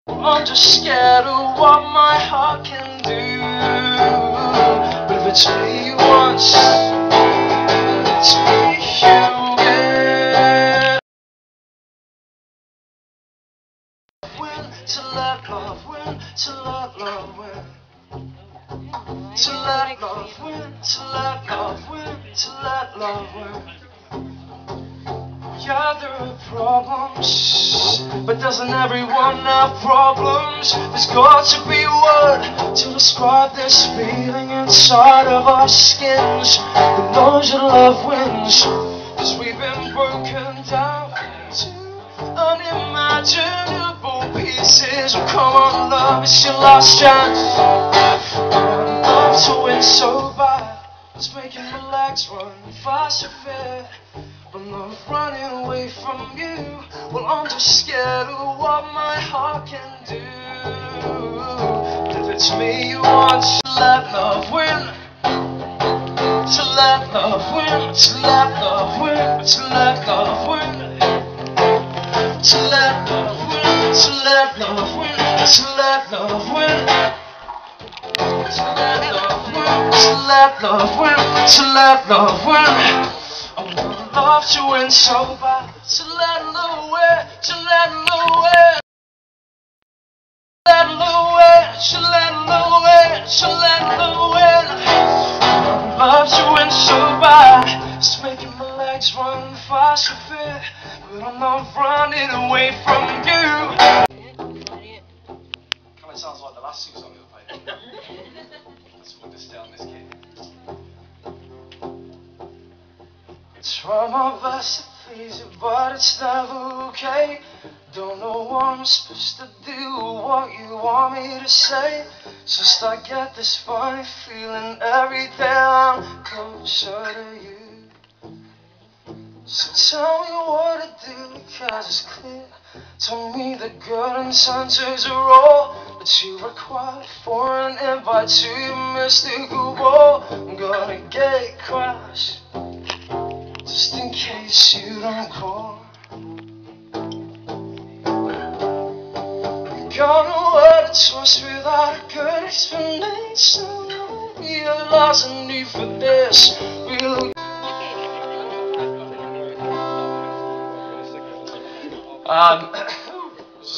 I'm just scared of what my heart can do. But if it's me you want, it's me you get. Win to let love win, to let love win. To let love win, to let love win, to let love win. Yeah, there are problems, but doesn't everyone have problems? There's got to be a word to describe this feeling inside of our skins. Who knows that love wins? Cause we've been broken down to unimaginable pieces. Oh, come on, love, it's your last chance. Love to win so bad, it's making my legs run faster fit. I'm not running away from you. Well, I'm just scared of what my heart can do. But if it's me you want, to let love win. To let love win. To let love win. To let love win. To let love win. To let love win. To let love win. To let love win. To let love win. To let love win. I want love to win so bad. To let love win. To let love win. Let love win. To let love win. To let love win. I want love to win so bad. It's making my legs run fast and fit. But I'm not running away from you. Kind of sounds like the last two songs I played. Let's put this down, this key. Try my best to please you, but it's never okay. Don't know what I'm supposed to do or what you want me to say. It's just I get this funny feeling every day I'm closer to you. So tell me what to do, because it's clear to me the good intentions are all that you require for an invite to your mystical ball. I'm gonna get crashed just in case you don't call. I'm gonna word to trust without a good explanation. Realize the need for this.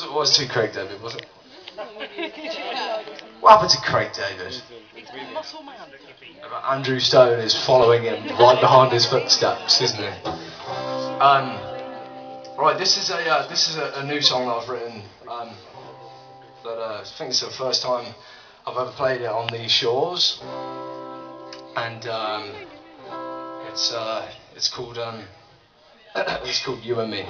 It was too Craig David, was it? What happened to Craig David? Andrew Stone is following him right behind his footsteps, isn't he? Right, this is a new song that I've written. That I think it's the first time I've ever played it on these shores, and it's called You and Me.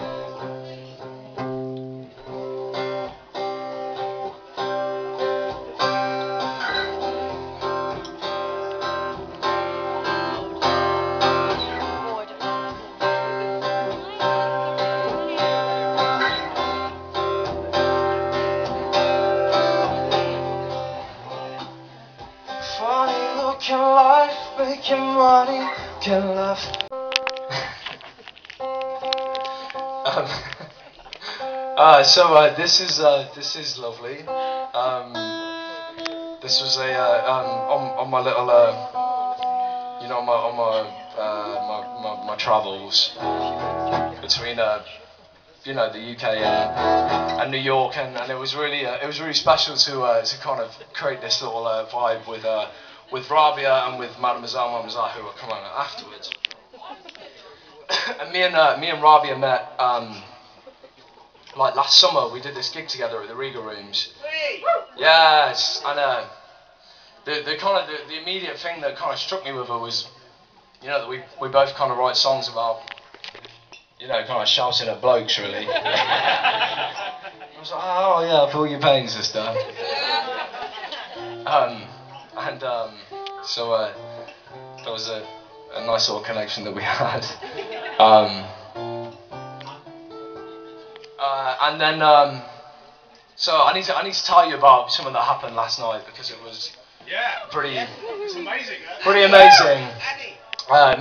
Can life, making money, can laugh. This is lovely. This was on my little my travels between the UK and New York, and it was really special to kind of create this little vibe with Rabia and with Mademoiselle who were coming afterwards. And me and Rabia met like last summer. We did this gig together at the Riga Rooms. Yes, and the immediate thing that kind of struck me with her was, that we both kind of write songs about, kind of shouting at blokes, really. I was like, oh yeah, I feel your pain, sister. So there was a nice little connection that we had. And then, so I need to tell you about something that happened last night, because it was pretty amazing.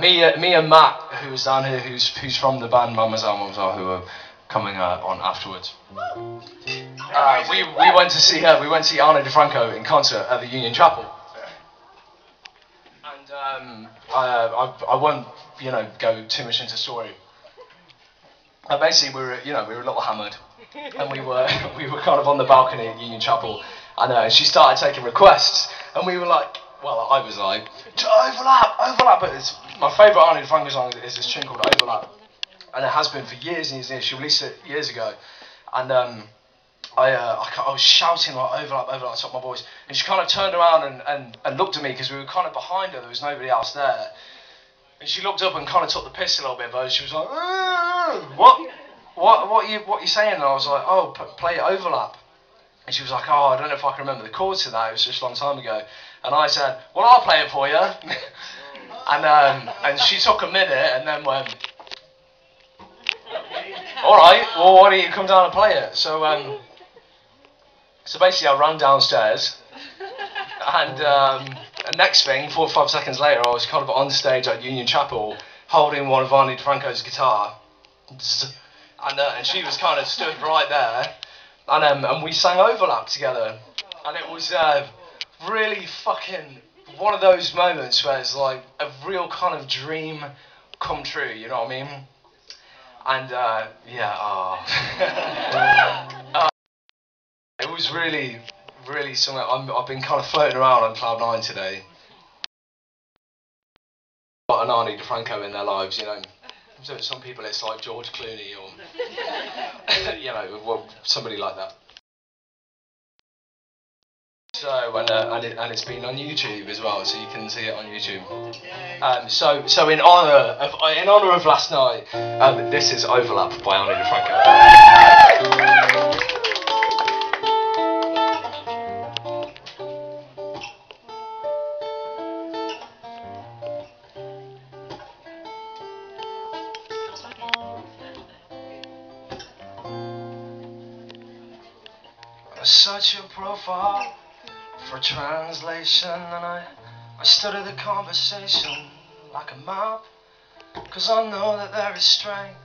Me and Matt, who's down here, who's from the band Mademoiselle, who are coming on afterwards. we went to see her. We went to see Arno DeFranco in concert at the Union Chapel, and I won't go too much into the story. Basically, we were a little hammered, and we were kind of on the balcony at Union Chapel, and she started taking requests, and we were like, well, I was like, overlap. But my favourite Arno DeFranco song is this tune called Overlap, and it has been for years and years and years. She released it years ago, and I was shouting like overlap at the top of my voice, and she kind of turned around and looked at me because we were kind of behind her. There was nobody else there. And she looked up and kind of took the piss a little bit, but she was like, what are you saying? And I was like, oh, play Overlap. And she was like, oh, I don't know if I can remember the chords to that. It was just a long time ago. And I said, well, I'll play it for you. and she took a minute and then went, all right, well, why don't you come down and play it? So basically, I ran downstairs, and next thing, 4 or 5 seconds later, I was kind of on stage at Union Chapel, holding one of Arno DeFranco's guitar, and she was kind of stood right there, and we sang Overlap together, and it was really fucking one of those moments where it's like a real kind of dream come true, you know what I mean? And it was really something. I've been kind of floating around on cloud 9 today. Got an Arno DeFranco in their lives, So some people it's like George Clooney or well, somebody like that. So and it's been on YouTube as well, so you can see it on YouTube. So in honour of last night, this is Overlap by Arno DeFranco. I searched your profile for translation, and I studied the conversation like a map, 'cause I know that there is strength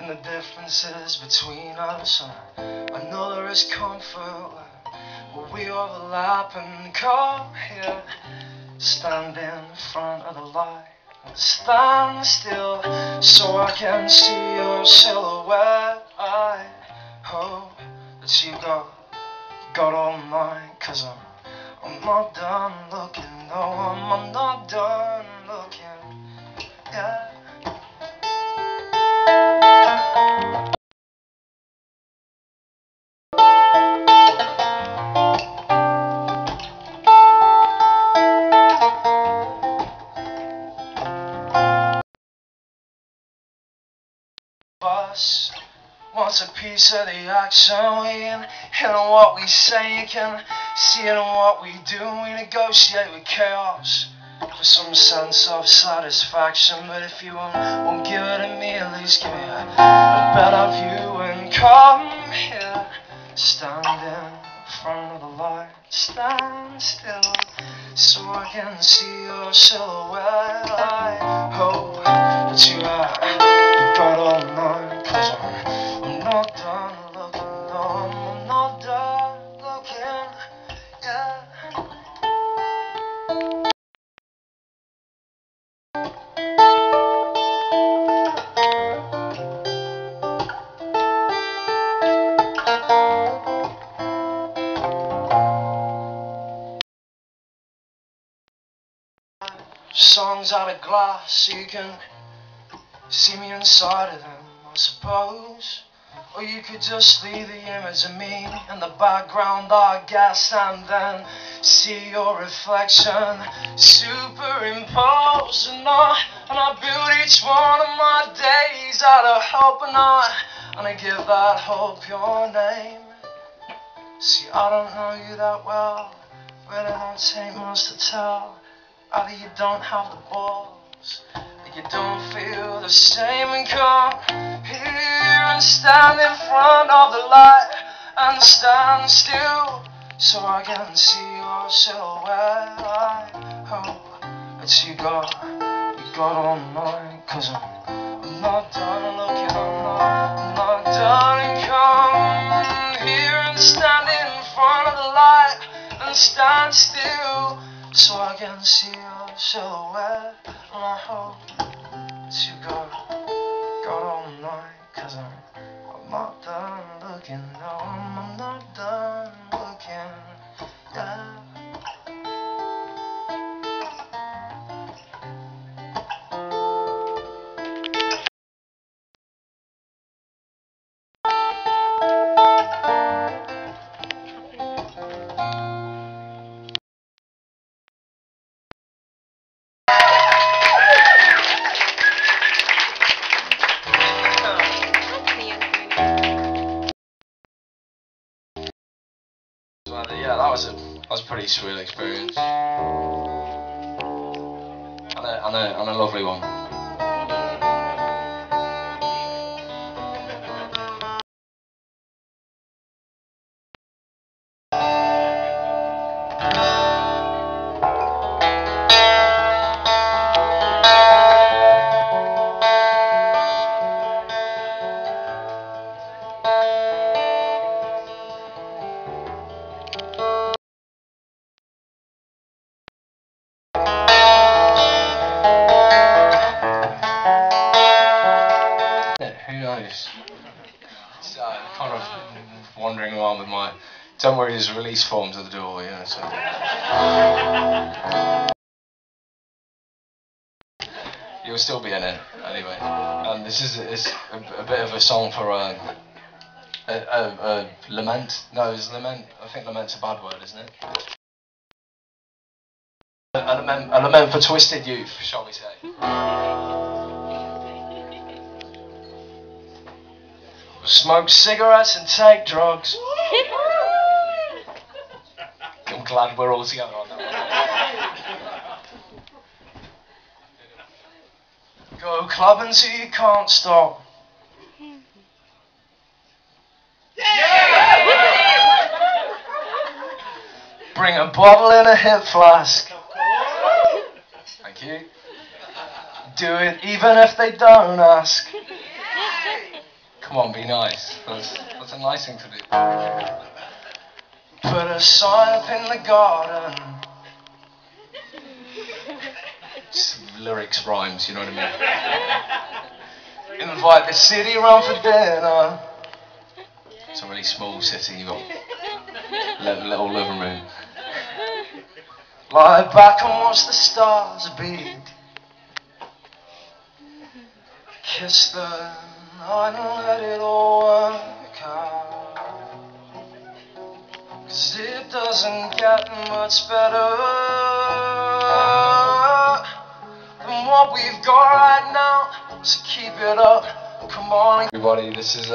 in the differences between us, and I know there is comfort where we overlap. And come here, stand in front of the light, and stand still so I can see your silhouette. I hope that you got all mine, 'cause I'm not done looking, no, I'm not done looking, yeah. Us wants a piece of the action. We in what we say, you can see it in what we do. We negotiate with chaos for some sense of satisfaction. But if you won't give it to me, at least give me a better view. And come here, stand in front of the light, stand still so I can see your silhouette. I hope that you got all mine, 'cause I'm not done looking, no, I'm not done looking, yeah. Songs out of glass so you can see me inside of them, I suppose. Or you could just leave the image of me in the background, I guess, and then see your reflection superimposed. And I build each one of my days out of hope, and I give that hope your name. See, I don't know you that well, but it don't take much to tell. Either you don't have the balls, or you don't feel the same. And come here and stand in front of the light, and stand still so I can see your silhouette. I hope that you got all mine, 'cause I'm not done looking, I'm not done. And come here and stand front of the light and stand still so I can see your silhouette. And I hope that you got all night, 'cause I'm not done looking, no, I'm not done looking, yeah. Yeah, that was a pretty surreal experience, and a lovely one. Who knows? It's kind of wandering around with my don't worry, there's release forms at the door, you know, so you'll still be in it anyway. This is a bit of a song for a lament. No, it's lament. I think lament's a bad word, isn't it? A lament for twisted youth, shall we say? Smoke cigarettes and take drugs. I'm glad we're all together on that one. Go clubbing till you can't stop. Bring a bottle and a hip flask. Thank you. Do it even if they don't ask. Come on, be nice. That's a nice thing to do. Put a sign up in the garden. Just lyrics, rhymes, you know what I mean? Invite the city around for dinner. It's a really small city, you've got little living room. Lie back and watch the stars beat. Kiss the night and let it all work out. 'Cause it doesn't get much better than what we've got right now. So keep it up, come on. Everybody, this is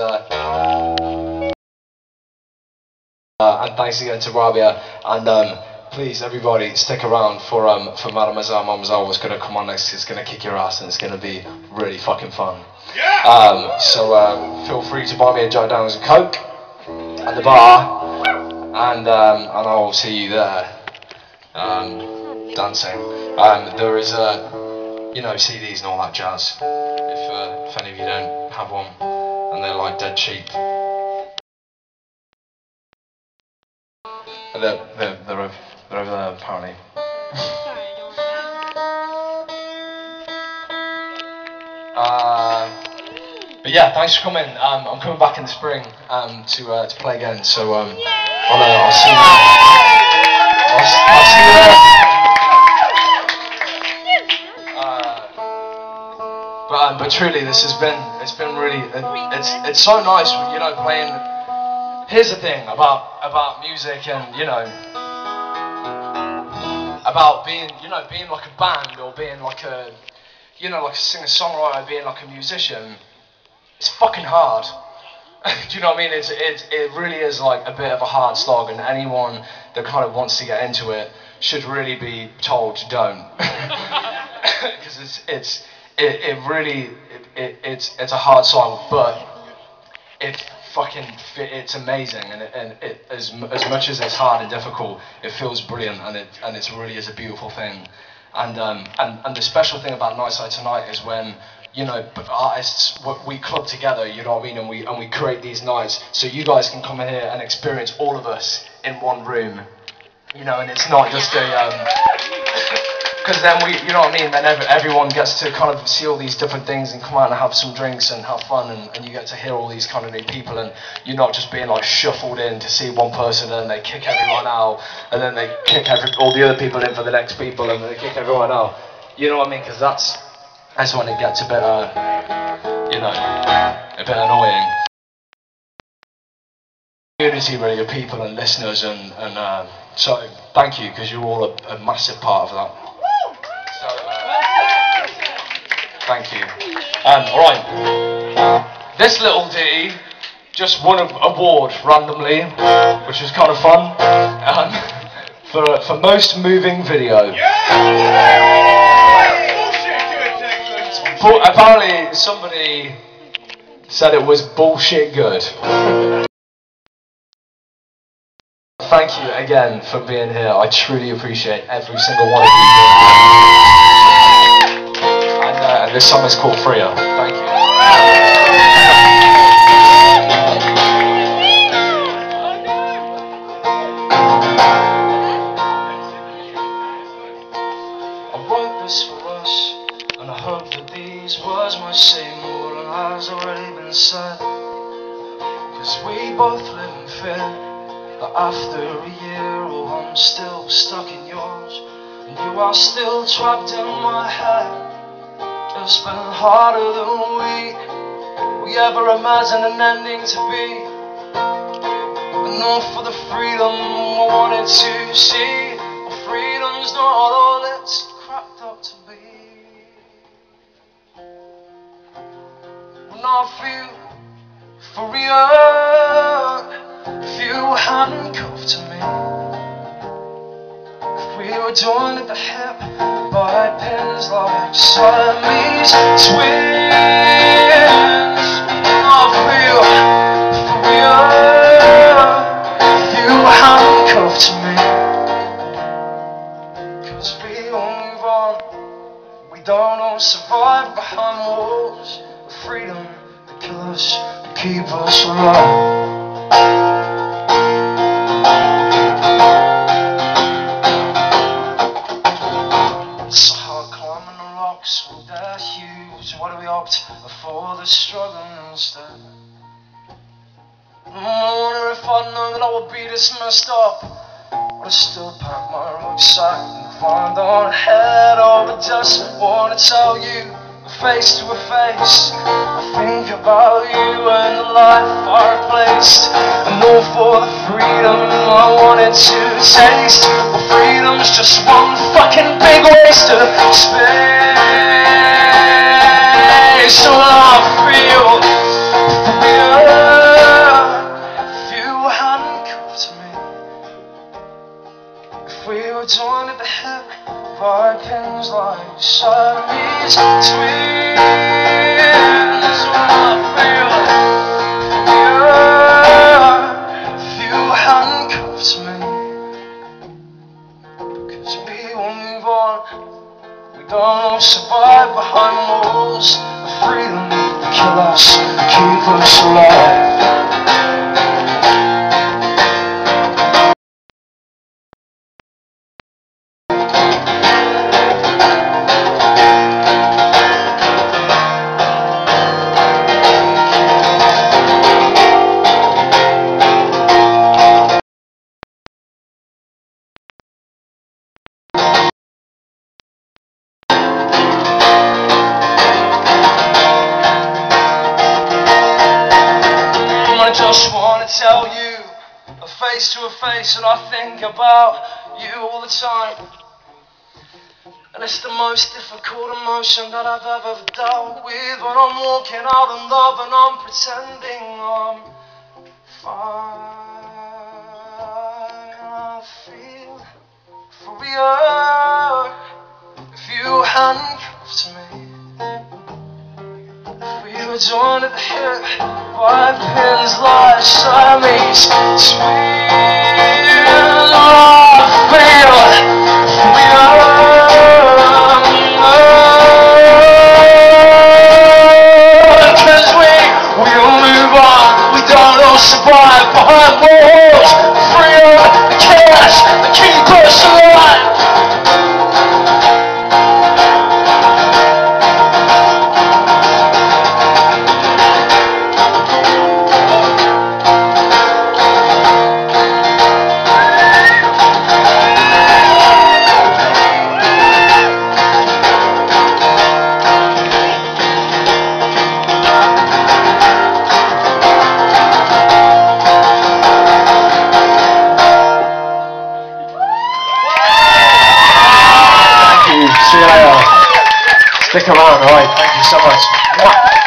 and thanks again to Rabia, and please everybody stick around for Mademoiselle Mademoiselle was gonna come on next. It's gonna kick your ass and it's gonna be really fucking fun. Yeah! So feel free to buy me a Jack Daniels and Coke at the bar, and I'll see you there dancing. There is CDs and all that jazz. If any of you don't have one and they're like dead cheap. They're over there apparently. But yeah, thanks for coming. I'm coming back in the spring to play again. So I'll see you. I'll see you there. But truly, it's been really it's so nice, you know, playing. Here's the thing about music and, you know, about being like a band or being like a, you know, like a singer-songwriter, being like a musician. It's fucking hard. Do you know what I mean? It really is like a bit of a hard slog, and anyone that kind of wants to get into it should really be told don't, because it's a hard slog, but it's amazing, and as much as it's hard and difficult, it feels brilliant, and it really is a beautiful thing. And the special thing about Nightside Tonight is when, you know, artists, we club together, you know what I mean, and we create these nights so you guys can come in here and experience all of us in one room, you know, and it's not just a, because then you know what I mean, then everyone gets to kind of see all these different things and come out and have some drinks and have fun, and you get to hear all these kind of new people, and you're not just being like shuffled in to see one person and they kick everyone out, and then they kick all the other people in for the next people, and they kick everyone out. You know what I mean? Because that's when it gets a bit, you know, a bit annoying. Community really of people and listeners, and so thank you, because you're all a massive part of that. So, thank you. Alright, this little ditty just won an award randomly, which was kind of fun, for most moving video. But apparently somebody said it was bullshit good. Thank you again for being here. I truly appreciate every single one of you. And this song is called Freer. Thank you. I wrote this for us, and I hope that these words might say more than has already been said. Cause we both live in fear. After a year, oh, I'm still stuck in yours, and you are still trapped in my head. It's been harder than we ever imagined an ending to be. And all for the freedom I wanted to see. Well, freedom's not all it's cracked up to be. When I feel freer, if you handcuffed to me, if we were joined at the hip by pins like Siamese twins, I feel freer if you handcuffed to me. Cause we won't move on, we don't all survive behind walls of freedom that kill us, that keep us alive. What do we opt for the struggle instead? I wonder if I'd known that I would be this messed up, would I still pack my rucksack and climb on ahead? Oh, but just wanna tell you, face to a face, I think about you and the life I replaced, and all for the freedom I wanted to taste. Well, freedom's just one fucking big waste of space. So I feel freer if you handcuffed to me, if we were joined at the hip by pins like Siamese twins. So I feel freer if you handcuffed to me, because we won't move on, we don't survive behind walls. Freedom, kill us, keep us alive. I just wanna tell you, a face to a face, that I think about you all the time. And it's the most difficult emotion that I've ever dealt with, when I'm walking out in love and I'm pretending I'm fine. I feel freer if you handcuffed to me, if we were joined at the hip by pins like Siamese twins. I feel freer, cause we'll move on, we don't all survive behind walls. Freer Alright, thank you so much.